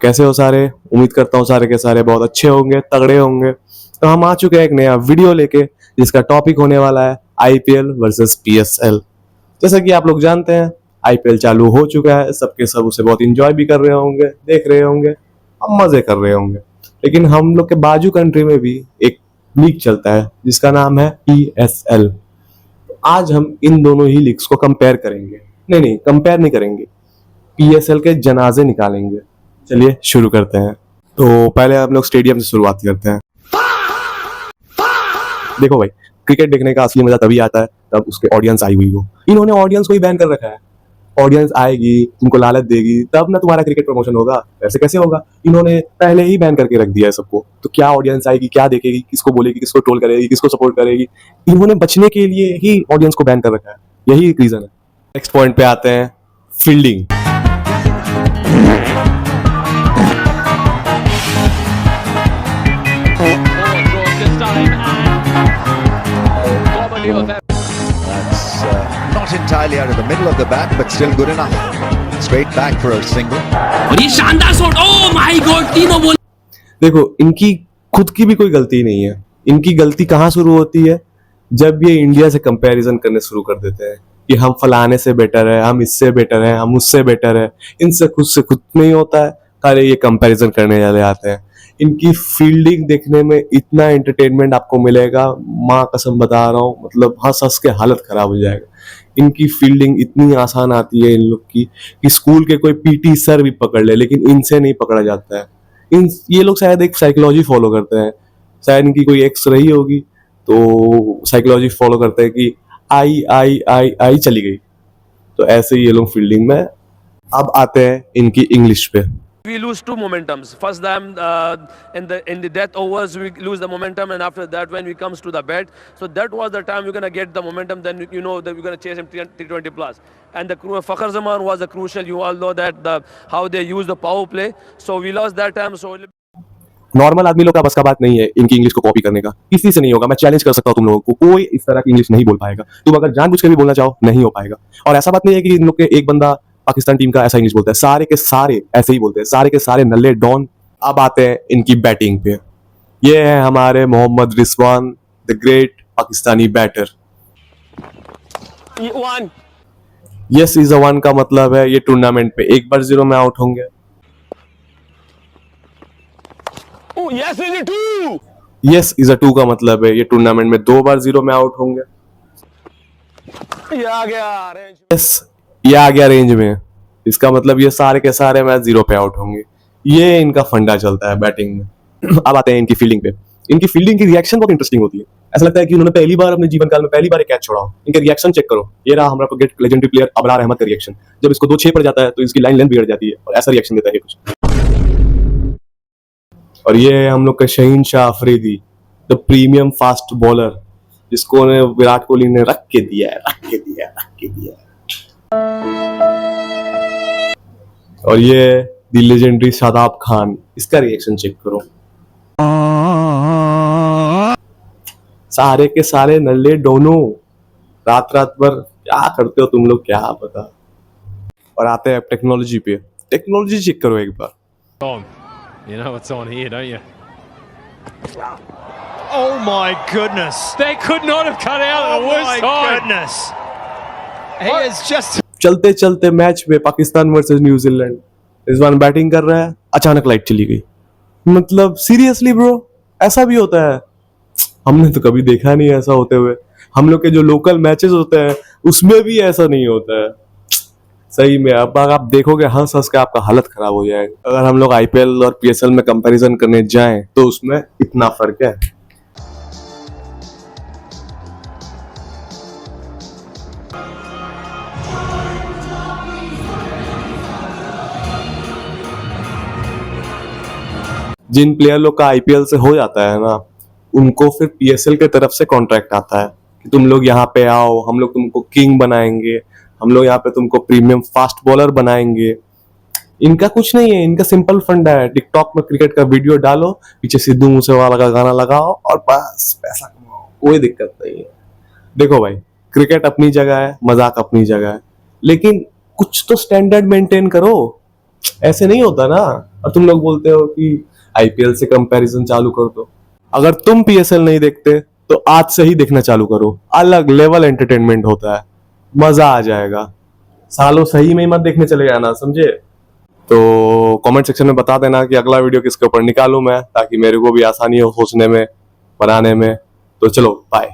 कैसे हो सारे? उम्मीद करता हूँ सारे के सारे बहुत अच्छे होंगे, तगड़े होंगे। तो हम आ चुके हैं एक नया वीडियो लेके, जिसका टॉपिक होने वाला है आईपीएल वर्सेस पीएसएल। जैसा कि आप लोग जानते हैं, आईपीएल चालू हो चुका है, सबके सब उसे बहुत इंजॉय भी कर रहे होंगे, देख रहे होंगे, हम मजे कर रहे होंगे। लेकिन हम लोग के बाजू कंट्री में भी एक लीग चलता है जिसका नाम है पीएसएल। आज हम इन दोनों ही लीग्स को कंपेयर करेंगे। नहीं, कंपेयर नहीं करेंगे, पीएसएल के जनाजे निकालेंगे। चलिए शुरू करते हैं। तो पहले हम लोग स्टेडियम से शुरुआत करते हैं। देखो भाई, क्रिकेट देखने का असली मजा तभी आता है तब उसके ऑडियंस आई हुई हो। इन्होंने ऑडियंस को ही बैन कर रखा है। ऑडियंस आएगी, तुमको लालच देगी, तब ना तुम्हारा क्रिकेट प्रमोशन होगा। ऐसे कैसे होगा? इन्होंने पहले ही बैन करके रख दिया है सबको। तो क्या ऑडियंस आएगी, क्या देखेगी, किसको बोलेगी, किसको ट्रोल करेगी, किसको सपोर्ट करेगी? इन्होंने बचने के लिए ही ऑडियंस को बैन कर रखा है। यही एक रीजन है। नेक्स्ट पॉइंट पे आते हैं, fielding. Not entirely out of the middle of the bat, but still good enough. Straight back for a single. और ये शानदार शॉट, ओह माय गॉड, तीनों बॉल। देखो, इनकी खुद की भी कोई गलती नहीं है। इनकी गलती कहाँ शुरू होती है? जब ये इंडिया से कंपैरिजन करने शुरू कर देते हैं कि हम फलाने से बेटर है, हम इससे बेटर है, हम उससे बेटर है। इनसे खुद नहीं होता है, अरे ये कंपैरिजन करने चले आते हैं। इनकी फील्डिंग देखने में इतना एंटरटेनमेंट आपको मिलेगा, माँ कसम बता रहा हूँ, मतलब हंस हंस के हालत खराब हो जाएगा। इनकी फील्डिंग इतनी आसान आती है इन लोग की कि स्कूल के कोई पीटी सर भी पकड़ ले, लेकिन इनसे नहीं पकड़ा जाता है। ये लोग शायद एक साइकोलॉजी फॉलो करते हैं। शायद इनकी कोई एक्स रही होगी तो साइकोलॉजी फॉलो करते हैं कि आई आई आई आई चली गई। तो ऐसे ही ये लोग फील्डिंग में। अब आते हैं इनकी इंग्लिश पे। We lose two momentums. First time in the death overs we lose the momentum, and after that when we comes to the bat, so that was the time we're gonna get the momentum. Then you know that we're gonna chase him T20 plus. And the Fakhar Zaman was the crucial. You all know that how they use the power play. So we lost that time. So normal आदमी लोग का बस का बात नहीं है इनकी English को कॉपी करने का। किसी से नहीं होगा। मैं चैलेंज कर सकता हूँ तुम लोगों को, कोई इस तरह की इंग्लिश नहीं बोल पाएगा। तुम अगर जानबूझ के भी बोलना चाहो, नहीं हो पाएगा। और ऐसा बात नहीं है कि इन लोग के एक बंदा पाकिस्तान टीम का ऐसा इंग्लिश बोलता है। सारे के सारे ऐसे ही बोलते हैं, सारे के सारे नल्ले डॉन। अब आते हैं इनकी बैटिंग पे। ये है हमारे Mohammad Rizwan, the great Pakistani batter. Yes is a one का मतलब है ये टूर्नामेंट पे एक बार 0 में आउट होंगे। यस इज अ 2 का मतलब है ये टूर्नामेंट में 2 बार 0 में आउट होंगे। यस, ये आ गया रेंज में। इसका मतलब ये सारे के सारे मैच 0 पे आउट होंगे। ये इनका फंडा चलता है बैटिंग में। अब आते हैं इनकी फील्डिंग पे। इनकी फील्डिंग की रिएक्शन बहुत इंटरेस्टिंग होती है। ऐसा लगता है कि उन्होंने पहली बार अपने जीवन काल में पहली बार एक कैच छोड़ा हो। इनके रिएक्शन चेक करो। ये रहा हमारा great legendary player Abrar Ahmed का रिएक्शन। जब इसको 2-6 पड़ जाता है तो इसकी लाइन लेंथ बिगड़ जाती है और ऐसा रिएक्शन देता है कुछ। और ये है हम लोग का Shaheen Shah Afridi, the premium fast bowler, जिसको विराट कोहली ने रख के दिया है। और ये द लेजेंडरी शादाब खान, इसका रिएक्शन चेक करो। सारे के सारे नल्ले दोनों रात भर क्या करते हो तुम लोग, क्या पता। और आते हैं टेक्नोलॉजी पे। टेक्नोलॉजी चेक करो एक बार। You know what's on here, don't you? Oh my goodness! They could not have cut out at the worst time. Oh my goodness! He is just. चलते चलते मैच में Pakistan versus New Zealand, Rizwan batting कर रहा है, अचानक light चली गई। मतलब सीरियसली ब्रो, ऐसा भी होता है? हमने तो कभी देखा नहीं ऐसा होते हुए। हम लोग के जो लोकल मैचेस होते हैं उसमें भी ऐसा नहीं होता है। सही में अब आप देखोगे हंस हंस के आपका हालत खराब हो जाएगा। अगर हम लोग आईपीएल और पीएसएल में कंपैरिजन करने जाएं तो उसमें इतना फर्क है। जिन प्लेयर लोग का आईपीएल से हो जाता है ना, उनको फिर पीएसएल के तरफ से कॉन्ट्रैक्ट आता है कि तुम लोग यहाँ पे आओ, हम लोग तुमको किंग बनाएंगे, हम लोग यहाँ पे तुमको प्रीमियम फास्ट बॉलर बनाएंगे। इनका कुछ नहीं है, इनका सिंपल फंडा है। टिकटॉक में क्रिकेट का वीडियो डालो, पीछे सिद्धू मूसेवाला का गाना लगाओ और बस पैसा कमाओ, कोई दिक्कत नहीं है। देखो भाई, क्रिकेट अपनी जगह है, मजाक अपनी जगह है, लेकिन कुछ तो स्टैंडर्ड मेंटेन करो। ऐसे नहीं होता ना। और तुम लोग बोलते हो कि आईपीएल से कंपैरिजन चालू कर दो। अगर तुम पीएसएल नहीं देखते तो आज से ही देखना चालू करो, अलग लेवल एंटरटेनमेंट होता है, मजा आ जाएगा। सालों सही में ही मत देखने चले जाना, समझे। तो कमेंट सेक्शन में बता देना कि अगला वीडियो किसके ऊपर निकालूं मैं, ताकि मेरे को भी आसानी हो सोचने में, बनाने में। तो चलो बाय।